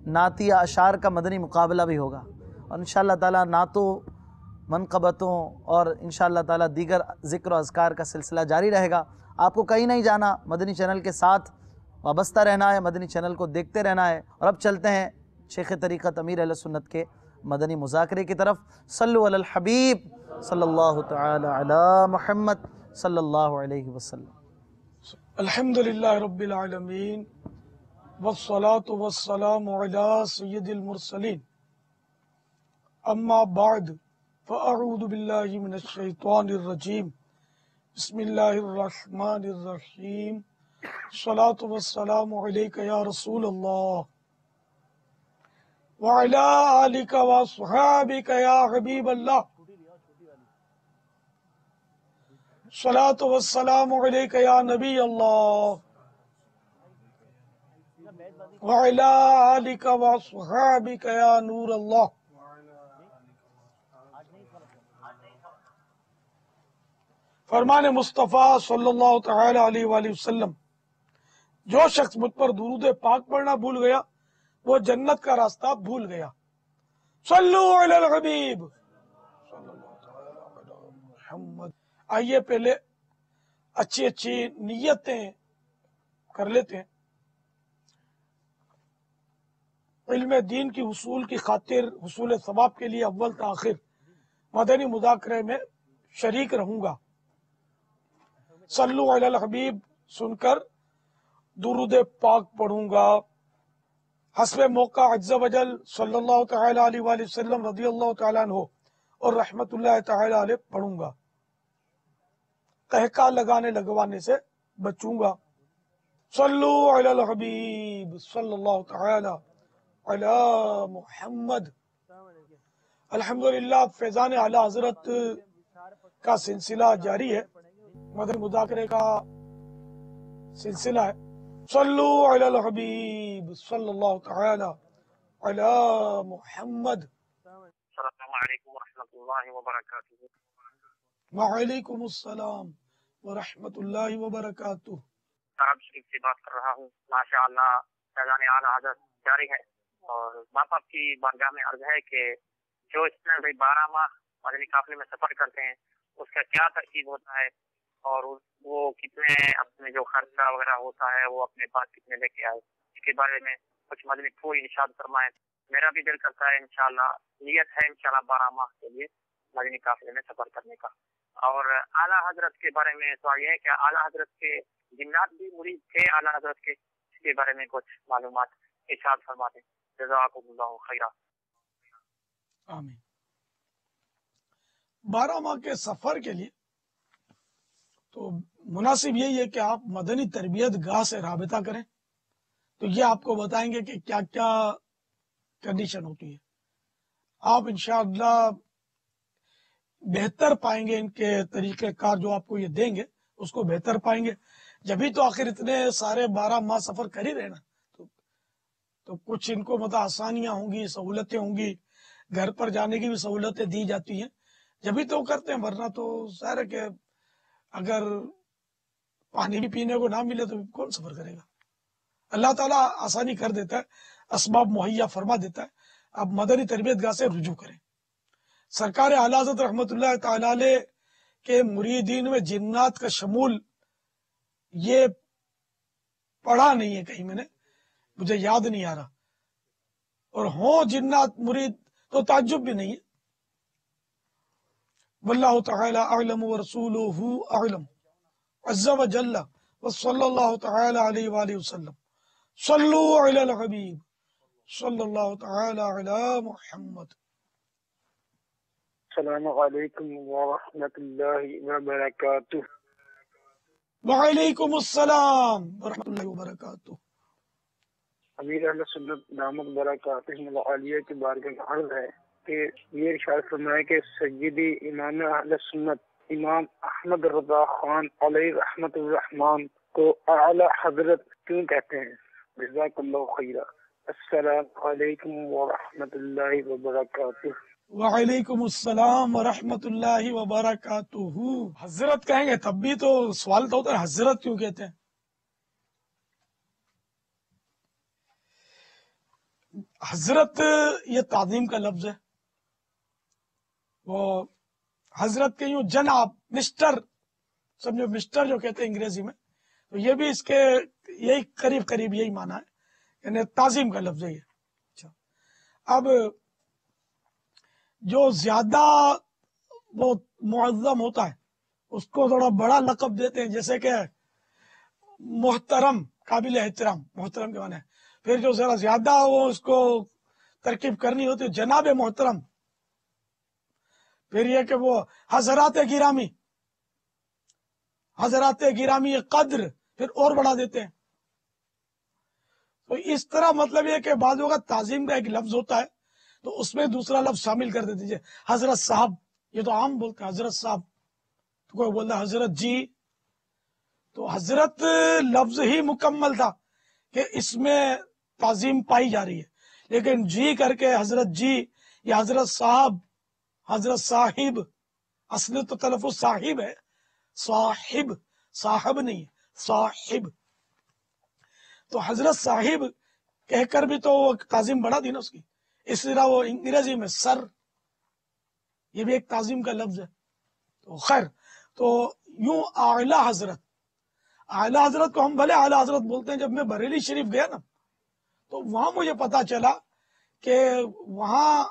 S3: نعتیہ اشعار کا مدنی مقابلہ بھی ہوگا اور انشاءاللہ تعالیٰ نعتوں، منقبتوں اور انشاءاللہ تعالیٰ دیگر ذکر و اذکار کا سلسلہ جاری رہے گا. آپ کو کہیں نہیں جانا، مدنی چینل کے ساتھ وابستہ رہنا ہے، مدنی چینل کو دیکھتے رہنا ہے. اور اب چلتے ہیں شیخ طریقت امیر اہل سنت کے مدنی مذاکرے کی طرف. صلو علی الحبیب صلی اللہ تعالی علی محمد صلی اللہ علیہ وسلم.
S4: الحمدللہ رب العالمین والصلاة والسلام علی سید المرسلین، اما بعد فاعوذ باللہ من الشیطان الرجیم، بسم اللہ الرحمن الرحیم. الصلاة والسلام علیک یا رسول اللہ وعلی آلک واصحابک یا حبیب اللہ. الصلاة والسلام علیک یا نبی اللہ وعلی آلک واصحابک یا نور اللہ. فرمان مصطفیٰ صلی اللہ تعالی علیہ وآلہ وسلم، جو شخص مجھ پر درود پاک پڑھنا بھول گیا وہ جنت کا راستہ بھول گیا. صلو علی الحبیب صلی اللہ تعالی علی محمد. آئیے پہلے اچھی نیتیں کر لیتے ہیں. علم دین کی حصول کی خاطر حصول ثواب کے لیے اول تاخیر مدنی مذاکرے میں شریک رہوں گا۔ صلو علی الحبیب سن کر درود پاک پڑھوں گا۔ حسب موقع عز و جل صلی اللہ تعالی علیہ وآلہ وسلم رضی اللہ تعالیٰ عنہ اور رحمت اللہ تعالی علیہ پڑھوں گا۔ قہقہ لگانے لگوانے سے بچوں گا۔ صلو علی الحبیب صلی اللہ تعالی علی محمد۔ الحمدللہ فیضان اعلی حضرت کا سلسلہ جاری ہے، مدنی مذاکرے کا سلسلہ ہے۔ صلو علی الحبیب صلی اللہ تعالی علی محمد۔
S5: السلام علیکم ورحمۃ اللہ وبرکاتہ۔
S4: وعلیکم السلام ورحمۃ اللہ وبرکاتہ۔
S5: عرب شریف سے بات کر رہا ہوں۔ ماشاء اللہ فیضان اعلیٰ حضرت جاری ہے، اور باپ آپ کی بارگاہ میں عرض ہے کہ جو اس میں 12 ماہ مدنی قافلے میں سفر کرتے ہیں اس کا کیا ترکیب ہوتا ہے، اور وہ کتنے اپنے جو خرچہ وغیرہ ہوتا ہے وہ اپنے پاس کتنے لے کے آئے، اس کے بارے میں کچھ مدنی پھول ارشاد فرمائیں۔ میرا بھی دل کرتا ہے انشاءاللہ، نیت ہے انشاءاللہ 12 ماہ کے لیے مدنی قافلے میں سفر کرنے کا۔ اور اعلیٰ حضرت کے بارے میں سوال یہ ہے کہ اعلیٰ حضرت کے جنات بھی مرید تھے اعلیٰ حضرت کے، اس کے بارے میں کچھ معلومات ارشاد فرما دیں۔ جزاکم اللہ خیرہ۔
S4: آمین۔ 12 ماہ کے سفر کے لیے تو مناسب یہی ہے کہ آپ مدنی تربیت گاہ سے رابطہ کریں، تو یہ آپ کو بتائیں گے کہ کیا کیا کنڈیشن ہوتی ہے۔ آپ انشاءاللہ بہتر پائیں گے، ان کے طریقہ کار جو آپ کو یہ دیں گے اس کو بہتر پائیں گے۔ جبھی تو آخر اتنے سارے 12 ماہ سفر کر ہی رہے نا، تو کچھ ان کو مطلب آسانیاں ہوں گی، سہولتیں ہوں گی، گھر پر جانے کی بھی سہولتیں دی جاتی ہیں، جبھی تو کرتے ہیں، ورنہ تو ظاہر ہے کہ اگر پانی بھی پینے کو نہ ملے تو کون سفر کرے گا۔ اللہ تعالیٰ آسانی کر دیتا ہے، اسباب مہیا فرما دیتا ہے۔ اب مدنی تربیت گاہ سے رجوع کریں۔ سرکار اعلیٰ حضرت رحمت اللہ تعالی علیہ کے مریدین میں جنات کا شمول یہ پڑھا نہیں ہے کہیں، میں نے مجھے یاد نہیں آ رہا، اور ہوں جنات مرید تو تعجب بھی نہیں ہے۔ واللہ تعالی اعلم ورسولہ اعلم عز و جل وصلی اللہ تعالی علیہ وآلہ وسلم۔ صلو علی الحبیب صلی اللہ تعالی علی محمد۔
S5: السلام علیکم ورحمۃ اللہ وبرکاتہ۔
S4: وعلیکم السلام ورحمۃ اللہ وبرکاتہ۔
S5: امیر اہل سنت دامت برکاتہم العالیہ کی بارگاہ میں عرض ہے کہ یہ ارشاد فرمائے کہ سیدی امام اہل سنت امام احمد رضا خان علیہ رحمت الرحمان کو اعلی حضرت کیوں کہتے ہیں؟ جزاک اللہ خیرہ۔ السلام علیکم ورحمۃ اللہ وبرکاتہ۔
S4: وعلیکم السلام ورحمۃ اللہ وبرکاتہ۔ حضرت کہیں گے تب بھی تو سوال تو ہوتا ہے حضرت کیوں کہتے ہیں؟ حضرت یہ تعظیم کا لفظ ہے، وہ حضرت کے یوں جناب، مسٹر، سمجھو مسٹر جو کہتے ہیں انگریزی میں، تو یہ بھی اس کے یہی قریب یہی معنی ہے، یعنی تعظیم کا لفظ ہے یہ۔ اچھا، اب جو زیادہ وہ معظم ہوتا ہے اس کو تھوڑا بڑا لقب دیتے ہیں، جیسے کہ محترم، قابل احترام، محترم کے معنی ہے۔ پھر جو ذرا زیادہ وہ اس کو ترکیب کرنی ہوتی ہے جناب محترم۔ پھر یہ کہ وہ حضرات گرامی، حضرات گرامی قدر، پھر اور بڑھا دیتے ہیں۔ تو اس طرح مطلب یہ کہ بعض اوقات تعظیم کا ایک لفظ ہوتا ہے تو اس میں دوسرا لفظ شامل کر دیتے، حضرت صاحب، یہ تو عام بولتے ہیں حضرت صاحب، تو کوئی بولتا ہے حضرت جی، تو حضرت لفظ ہی مکمل تھا کہ اس میں تعظیم پائی جا رہی ہے، لیکن جی کر کے حضرت جی یا حضرت صاحب، حضرت صاحب، اصل تو تلفظ صاحب ہے، صاحب، صاحب نہیں ہے، صاحب، تو حضرت صاحب کہہ کر بھی تو وہ تعظیم بڑھا دی نا اس کی۔ اس طرح وہ انگریزی میں سر، یہ بھی ایک تعظیم کا لفظ ہے۔ تو خیر، تو یوں اعلیٰ حضرت، اعلیٰ حضرت کو ہم بھلے اعلیٰ حضرت بولتے ہیں۔ جب میں بریلی شریف گیا نا تو وہاں مجھے پتا چلا کہ وہاں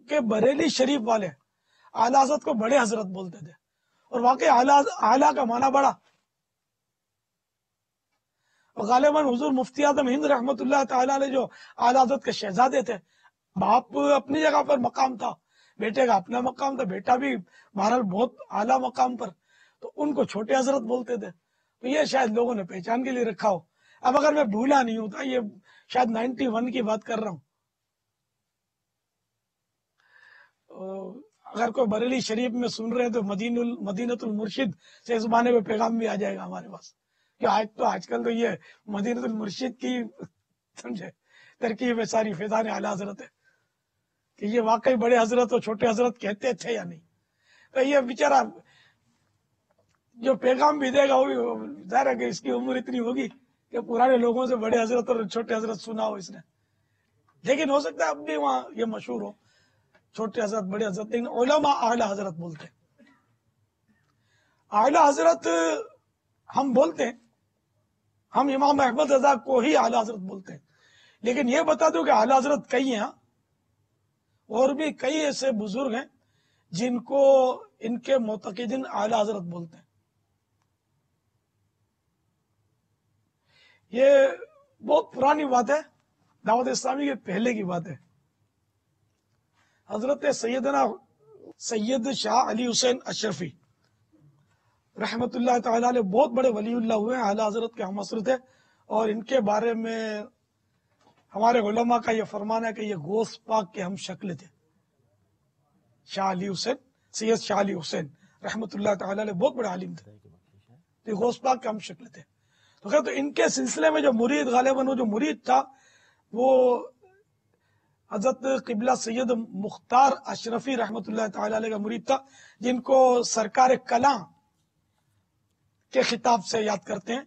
S4: کے بریلی شریف والے اعلیٰ حضرت کو بڑے حضرت بولتے تھے، اور واقعی اعلیٰ کا معنی بڑا. غالباً حضور مفتی اعظم ہند رحمۃ اللہ تعالیٰ علیہ جو اعلیٰ حضرت کے شہزادے تھے، باپ اپنی جگہ پر مقام تھا، بیٹے کا اپنا مقام تھا، بیٹا بھی بہرحال بہت اعلیٰ مقام پر، تو ان کو چھوٹے حضرت بولتے تھے. تو یہ شاید لوگوں نے پہچان کے لیے رکھا ہو. اب اگر میں بھولا نہیں ہوتا، یہ شاید 91 کی بات کر رہا ہوں. اگر کوئی بریلی شریف میں سن رہے ہیں تو مدینۃ المرشد سے اس زمانے میں پیغام بھی آ جائے گا ہمارے پاس، کہ آج کل تو یہ مدینۃ المرشد کی سمجھے ترکیب ہے ساری فیضان اعلیٰ حضرت ہے، کہ یہ واقعی بڑے حضرت اور چھوٹے حضرت کہتے تھے یا نہیں. تو یہ بیچارہ جو پیغام بھی دے گا وہ بھی ظاہر ہے کہ اس کی عمر اتنی ہوگی کہ پرانے لوگوں سے بڑے حضرت اور چھوٹے حضرت سنا ہو اس نے، لیکن ہو سکتا ہے اب بھی وہاں یہ مشہور ہو چھوٹے حضرت بڑے حضرت، لیکن علماء اعلیٰ حضرت بولتے ہیں. اعلیٰ حضرت ہم بولتے ہیں، ہم امام احمد رضا کو ہی اعلیٰ حضرت بولتے ہیں، لیکن یہ بتا دوں کہ اعلیٰ حضرت کئی ہیں، اور بھی کئی ایسے بزرگ ہیں جن کو ان کے معتقدین اعلیٰ حضرت بولتے ہیں. یہ بہت پرانی بات ہے، دعوت اسلامی کے پہلے کی بات ہے. حضرت سیدنا سید شاہ علی حسین اشرفی رحمت اللہ تعالی علیہ بہت بڑے ولی اللہ ہوئے ہیں، اعلیٰ حضرت کے ہم عصر تھے، اور ان کے بارے میں ہمارے علماء کا یہ فرمان ہے کہ یہ غوث پاک کے ہم شکل تھے. شاہ علی حسین، سید شاہ علی حسین رحمت اللہ تعالی علیہ بہت بڑے عالم تھے، تو غوث پاک کے ہم شکل تھے. تو خیر، تو ان کے سلسلے میں جو مرید غالباً وہ جو مرید تھا وہ حضرت قبلہ سید مختار اشرفی رحمت اللہ تعالی علیہ کا مرید تھا، جن کو سرکار کلاں کے خطاب سے یاد کرتے ہیں.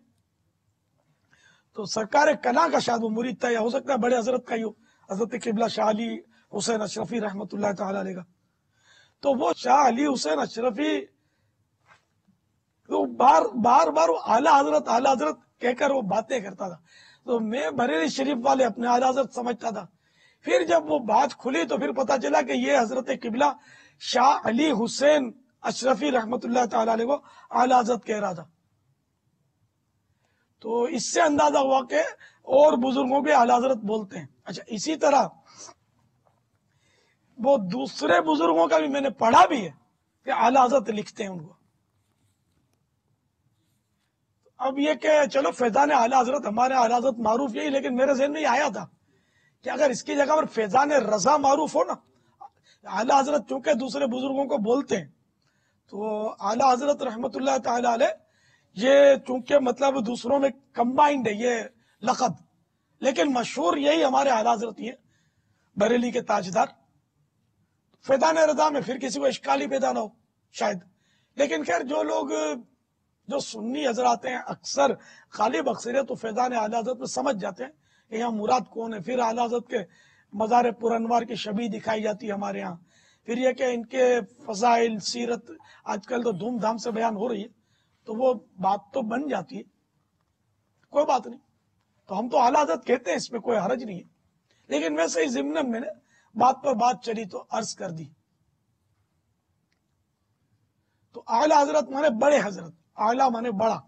S4: تو سرکار کلاں کا شاید وہ مرید تھا، یا ہو سکتا ہے بڑے حضرت کا ہی ہو، حضرت قبلہ شاہ علی حسین اشرفی رحمت اللہ تعالی علیہ کا. تو وہ شاہ علی حسین اشرفی تو بار وہ اعلیٰ حضرت کہہ کر وہ باتیں کرتا تھا. تو میں بریلی شریف والے اپنے اعلیٰ حضرت سمجھتا تھا، پھر جب وہ بات کھلی تو پھر پتا چلا کہ یہ حضرت قبلہ شاہ علی حسین اشرفی رحمت اللہ تعالی علیہ کو اعلیٰ حضرت کہہ رہا تھا. تو اس سے اندازہ ہوا کہ اور بزرگوں کے اعلیٰ حضرت بولتے ہیں. اچھا، اسی طرح وہ دوسرے بزرگوں کا بھی میں نے پڑھا بھی ہے کہ اعلیٰ حضرت لکھتے ہیں ان کو. اب یہ کہ چلو فیضان اعلیٰ حضرت، ہمارے اعلیٰ حضرت معروف یہی، لیکن میرے ذہن میں یہ آیا تھا کہ اگر اس کی جگہ پر فیضان رضا معروف ہو نا، اعلیٰ حضرت چونکہ دوسرے بزرگوں کو بولتے ہیں، تو اعلیٰ حضرت رحمت اللہ تعالی علیہ یہ چونکہ مطلب دوسروں میں کمبائنڈ ہے یہ لقب، لیکن مشہور یہی ہمارے اعلیٰ حضرت ہی ہیں، بریلی کے تاجدار. فیضان رضا میں پھر کسی کو اشکالی پیدا نہ ہو شاید، لیکن خیر جو لوگ جو سنی حضرات ہیں اکثر غالب اکثریت تو فیضان اعلیٰ حضرت میں سمجھ جاتے ہیں کہ یہاں مراد کون ہے. پھر اعلیٰ حضرت کے مزار پر انوار کی شبیہ دکھائی جاتی ہے ہمارے ہاں. پھر یہ کہ ان کے فضائل سیرت آج کل تو دھوم دھام سے بیان ہو رہی ہے، تو وہ بات تو بن جاتی ہے، کوئی بات نہیں. تو ہم تو اعلیٰ حضرت کہتے ہیں، اس میں کوئی حرج نہیں ہے، لیکن ویسے ہی ضمن میں نے بات پر بات چلی تو عرض کر دی. تو اعلیٰ حضرت مانے بڑے حضرت، اعلیٰ مانے بڑا.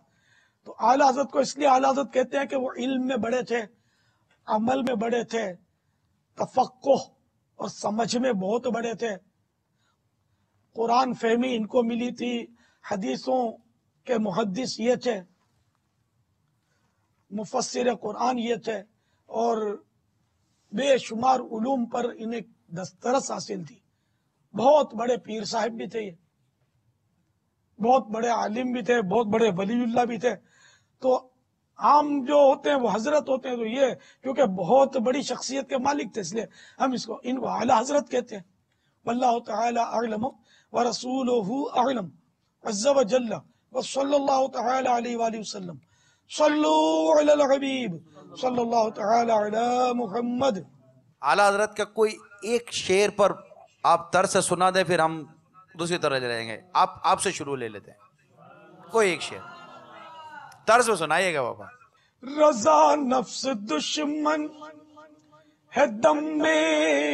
S4: تو اعلیٰ حضرت کو اس لیے اعلیٰ حضرت کہتے ہیں کہ وہ علم میں بڑے تھے، عمل میں بڑے تھے، تفقہ اور سمجھ میں بہت بڑے تھے. قرآن فہمی ان کو ملی تھی، حدیثوں کے محدث یہ تھے، مفسر قرآن یہ تھے، اور بے شمار علوم پر انہیں دسترس حاصل تھی. بہت بڑے پیر صاحب بھی تھے، یہ بہت بڑے عالم بھی تھے، بہت بڑے ولی اللہ بھی تھے. تو عام جو ہوتے ہیں وہ حضرت ہوتے ہیں، تو یہ کیونکہ بہت بڑی شخصیت کے مالک تھے، اس لیے ہم ان کو اعلیٰ حضرت کہتے ہیں. واللہ تعالی اعلم ورسولہ اعلم عز وجل وصلی اللہ تعالی علیہ وآلہ وسلم. صلو علی الحبیب صلی اللہ تعالی علی محمد.
S2: اعلیٰ حضرت کا کوئی ایک شعر پر آپ طرز سے سنا دیں، پھر ہم دوسری طرح لے لیں گے. آپ سے شروع لے لیتے ہیں، کوئی ایک شعر طرز میں سنائیے گا بابا.
S4: رضا نفس دشمن ہے دم میں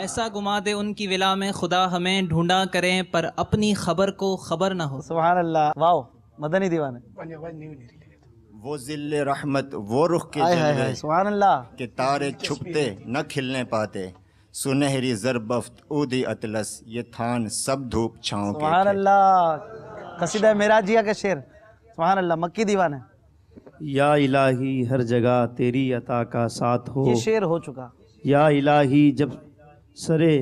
S6: ایسا گما دے ان کی ولا میں خدا ہمیں ڈھونڈا کریں پر اپنی خبر کو خبر نہ ہو.
S3: سبحان اللہ. واو مدنی دیوانے.
S7: وہ ذل رحمت وہ رخ کے
S3: ہائے ہائے
S7: جلوے
S3: ہائے سبحان اللہ.
S7: کہ تارے چھپتے نہ کھلنے پاتے، سنہری زربفت اودی اطلس یہ تھان سب دھوپ چھاؤں کے
S3: سبحان
S7: تھے.
S3: اللہ. قصیدہ معراجیہ کا شعر. سبحان اللہ. مکی دیوان ہے.
S8: یا الہی ہر جگہ تیری عطا کا ساتھ ہو.
S3: یہ شعر ہو چکا.
S8: یا الہی جب سرے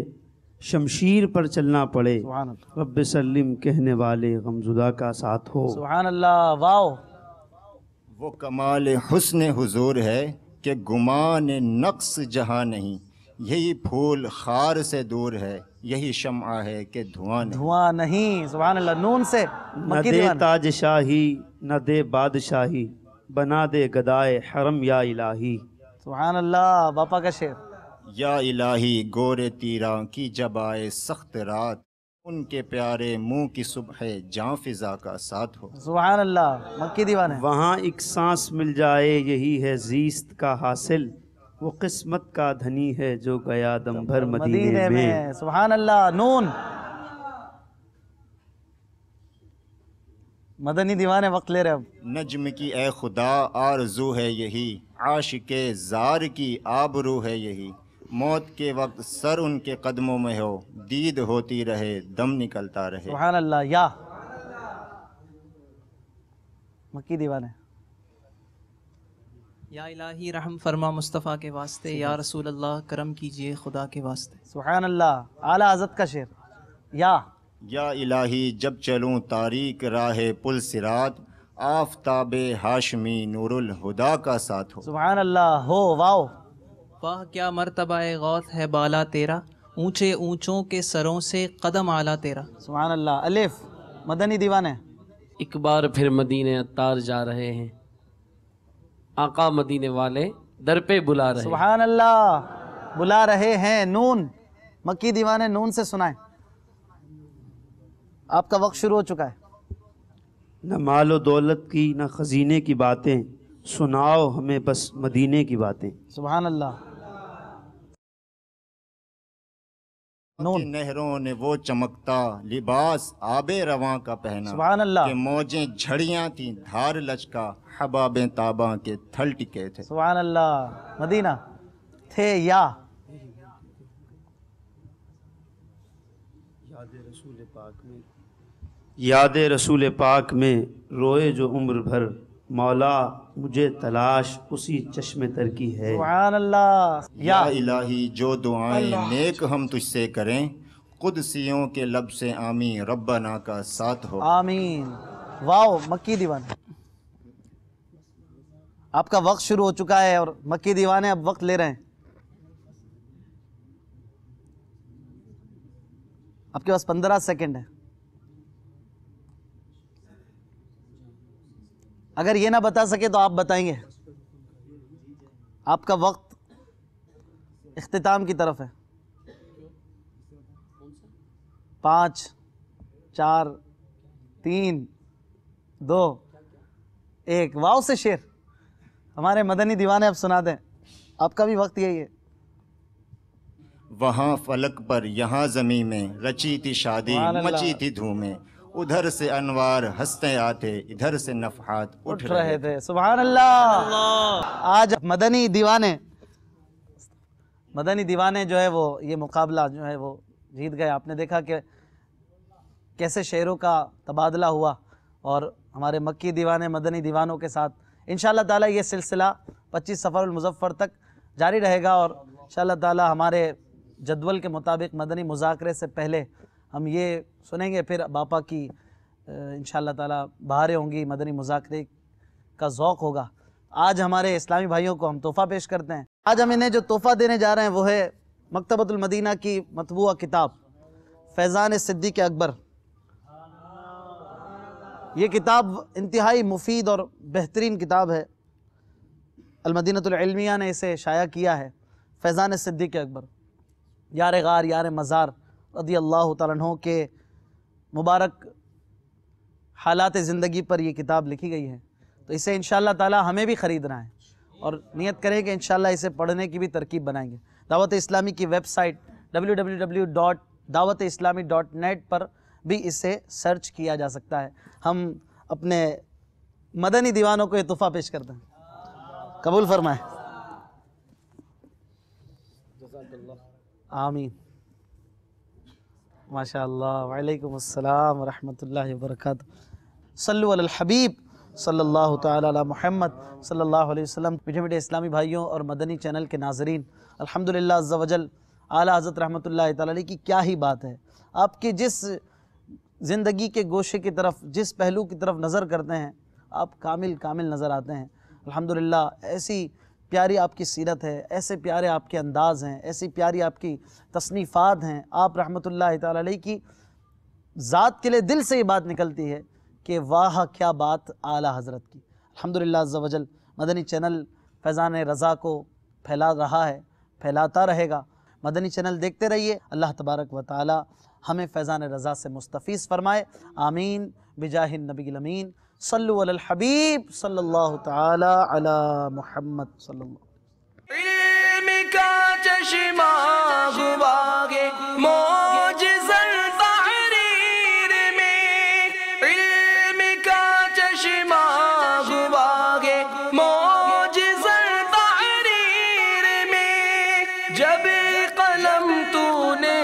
S8: شمشیر پر چلنا پڑے
S3: سبحان اللہ.
S8: رب سلم کہنے والے غمزدہ کا ساتھ ہو.
S3: سبحان اللہ. واو.
S7: وہ کمال حسن حضور ہے کہ گمان نقص جہاں نہیں، یہی پھول خار سے دور ہے، یہی شمع ہے کہ دھواں نہیں.
S3: دھواں نہیں. سبحان اللہ. نون سے
S8: نہ
S3: مکی
S8: دے
S3: دیوان.
S8: تاج شاہی نہ دے بادشاہی، بنا دے گدائے حرم یا الہی.
S3: سبحان اللہ. باپا کا شعر.
S7: یا الہی گورے تیراں کی جب آئے سخت رات، ان کے پیارے منہ کی صبح جاں فضا کا ساتھ ہو.
S3: سبحان اللہ. مکی دیوان ہے.
S8: وہاں ایک سانس مل جائے یہی ہے زیست کا حاصل، وہ قسمت کا دھنی ہے جو گیا دم بھر مدینے میں.
S3: سبحان اللہ. نون. مدنی دیوان ہے. وقت لے رہے اب.
S7: نجم کی اے خدا آرزو ہے یہی، عاشق زار کی آبرو ہے یہی، موت کے وقت سر ان کے قدموں میں ہو، دید ہوتی رہے دم نکلتا رہے.
S3: سبحان اللہ. یا مکی دیوان ہے.
S6: یا الہی رحم فرما مصطفیٰ کے واسطے، یا رسول اللہ کرم کیجئے خدا کے واسطے.
S3: سبحان اللہ. اعلیٰ حضرت کا شعر.
S7: یا الہی جب چلوں تاریک راہ پل صراط، آفتاب ہاشمی نور الہدا کا ساتھ ہو.
S3: سبحان اللہ. ہو. واو.
S6: واہ کیا مرتبہ غوث ہے بالا تیرا، اونچے اونچوں کے سروں سے قدم اعلیٰ تیرا.
S3: سبحان اللہ. الف. مدنی دیوان ہے.
S9: ایک بار پھر مدینے عطار جا رہے ہیں، آقا مدینے والے در پہ بلا رہے ہیں.
S3: سبحان اللہ. بلا رہے ہیں. نون. مکی دیوان ہے. نون سے سنائیں. آپ کا وقت شروع ہو چکا ہے.
S8: نہ مال و دولت کی نہ خزینے کی باتیں، سناؤ ہمیں بس مدینے کی باتیں.
S3: سبحان اللہ.
S7: کہ
S3: نون.
S7: نہروں نے وہ چمکتا لباس آب رواں کا پہنا،
S3: سبحان اللہ.
S7: کہ موجیں جھڑیاں تھیں دھار لچکا، حبابیں تاباں کے تھل ٹکے تھے.
S3: سبحان اللہ. مدینہ تھے. یا
S8: یاد رسول پاک میں روئے جو عمر بھر، مولا مجھے تلاش اسی چشم تر کی ہے.
S3: سبحان اللہ.
S7: یا الہی جو دعائیں نیک ہم تجھ سے کریں، قدسیوں کے لب سے آمین ربنا کا ساتھ ہو.
S3: آمین. واو. مکی دیوان. آپ کا وقت شروع ہو چکا ہے اور مکی دیوان ہے. اب وقت لے رہے ہیں. آپ کے پاس 15 سیکنڈ ہے. اگر یہ نہ بتا سکے تو آپ بتائیں گے. آپ کا وقت اختتام کی طرف ہے. 5 4 3 2 1. واو سے شعر ہمارے مدنی دیوانے اب سنا دیں. آپ کا بھی وقت یہی ہے.
S7: وہاں فلک پر یہاں زمین میں رچی تھی شادی،
S3: سبحان اللہ.
S7: مچی تھی دھومیں، ادھر سے انوار ہنستے آتے، ادھر سے نفحات
S3: اٹھ رہے تھے. سبحان اللہ. آج مدنی دیوانے جو ہے وہ یہ مقابلہ جو ہے وہ جیت گئے. آپ نے دیکھا کہ کیسے شعروں کا تبادلہ ہوا اور ہمارے مکی دیوانے مدنی دیوانوں کے ساتھ انشاءاللہ تعالیٰ یہ سلسلہ 25 صفر المظفر تک جاری رہے گا. اور انشاءاللہ تعالیٰ ہمارے جدول کے مطابق مدنی مذاکرے سے پہلے ہم یہ سنیں گے، پھر باپا کی انشاءاللہ تعالیٰ بہاریں ہوں گی، مدنی مذاکرے کا ذوق ہوگا. آج ہمارے اسلامی بھائیوں کو ہم تحفہ پیش کرتے ہیں. آج ہم انہیں جو تحفہ دینے جا رہے ہیں وہ ہے مکتبۃ المدینہ کی مطبوعہ کتاب فیضان صدیق اکبر. یہ کتاب انتہائی مفید اور بہترین کتاب ہے. المدینۃ العلمیہ نے اسے شائع کیا ہے. فیضان صدیق اکبر، یار غار یار مزار رضی اللہ تعالیٰ عنہ کے مبارک حالات زندگی پر یہ کتاب لکھی گئی ہے. تو اسے انشاءاللہ تعالیٰ ہمیں بھی خریدنا ہے اور نیت کریں کہ انشاءاللہ اسے پڑھنے کی بھی ترکیب بنائیں گے. دعوت اسلامی کی ویب سائٹ www.dawat-islami.net پر بھی اسے سرچ کیا جا سکتا ہے۔ ہم اپنے مدنی دیوانوں کو یہ تحفہ پیش کرتے ہیں، قبول فرمائیں۔ آمین۔ ماشاء اللہ، وعلیکم السلام ورحمۃ اللہ وبرکاتہ۔ صلو علی الحبیب صلی اللہ تعالی علی محمد صلی اللہ علیہ وسلم۔ میٹھے میٹھے اسلامی بھائیوں اور مدنی چینل کے ناظرین، الحمدللہ عز و جل، اعلیٰ حضرت رحمۃ اللہ تعالی علیہ کی کیا ہی بات ہے۔ آپ کی جس زندگی کے گوشے کی طرف، جس پہلو کی طرف نظر کرتے ہیں، آپ کامل نظر آتے ہیں۔ الحمدللہ ایسی پیاری آپ کی سیرت ہے، ایسے پیارے آپ کے انداز ہیں، ایسی پیاری آپ کی تصنیفات ہیں۔ آپ رحمۃ اللہ تعالی علیہ کی ذات کے لئے دل سے یہ بات نکلتی ہے کہ واہ کیا بات اعلیٰ حضرت کی۔ الحمدللہ عز و جل مدنی چینل فیضان رضا کو پھیلا رہا ہے، پھیلاتا رہے گا۔ مدنی چینل دیکھتے رہیے۔ اللہ تبارک و تعالی ہمیں فیضان رضا سے مستفیض فرمائے، آمین بجاہ النبی الامین۔ صلو علی الحبیب صلی اللہ تعالی علی محمد صلی اللہ۔
S1: علم کا چشمہ غباغے معجزہ تحریر میں، علم کا چشمہ غباغے معجزہ تحریر میں، جب قلم تو نے